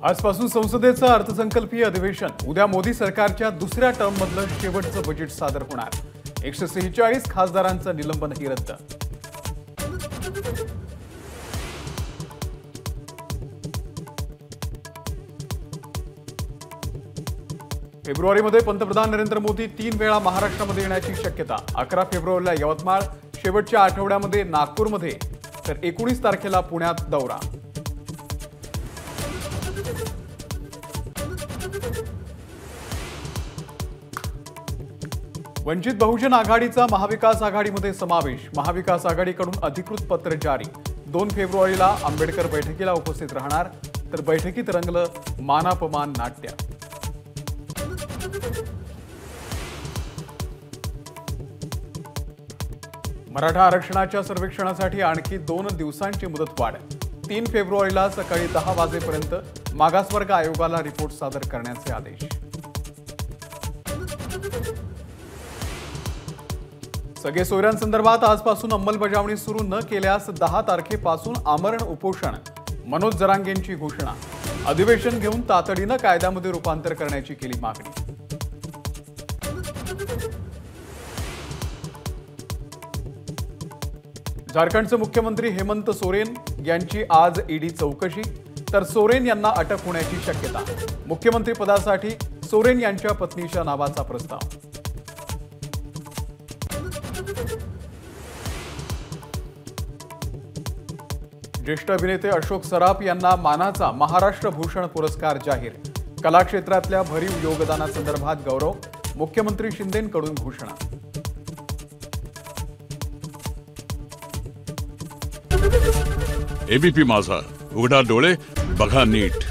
आजपासून संसदेचं अर्थसंकल्पीय अधिवेशन। उद्या मोदी सरकारच्या दुसऱ्या टर्ममधलं शेवटचं बजेट सादर होणार। 146 खासदारांचं निलंबनही रद्द। फेब्रुवारीमध्ये पंतप्रधान नरेंद्र मोदी 3 वेळा महाराष्ट्रामध्ये येण्याची शक्यता। 11 फेब्रुवारीला यवतमाळ, शेवटच्या आठवड्यामध्ये नागपूरमध्ये, तर 19 तारखेला पुण्यात दौरा। वंचित बहुजन आघाडीचा महाविकास आघाडीमध्ये समावेश। महाविकास आघाडीकडून अधिकृत पत्र जारी। 2 फेब्रुवारीला आंबेडकर बैठकीला उपस्थित राहणार, तर बैठकीत रंगलं मानापमान नाट्य। मराठा आरक्षणाच्या सर्वेक्षणासाठी आणखी 2 दिवसांची मुदतवाढ। 3 फेब्रुवारीला सकाळी 10 वाजेपर्यंत मागासवर्ग आयोगाला रिपोर्ट सादर करण्याचे आदेश। सगळे सोयऱ्यांसंदर्भात आजपासून अंमलबजावणी सुरू न केल्यास 10 तारखेपासून आमरण उपोषण। मनोज जरांगेंची घोषणा। अधिवेशन घेऊन तातडीनं कायद्यामध्ये रूपांतर करण्याची केली मागणी। झारखंडचे मुख्यमंत्री हेमंत सोरेन यांची आज ईडी चौकशी, तर सोरेन यांना अटक होण्याची शक्यता। मुख्यमंत्री पदासाठी सोरेन यांच्या पत्नीच्या नावाचा प्रस्ताव। ज्येष्ठ अभिनेते अशोक सराफ यांना मानाचा महाराष्ट्र भूषण पुरस्कार जाहीर। कला क्षेत्रातल्या भरीव योगदानासंदर्भात गौरव। मुख्यमंत्री शिंदेंकडून घोषणा। एबीपी माझा, उघडा डोळे बघा नीट।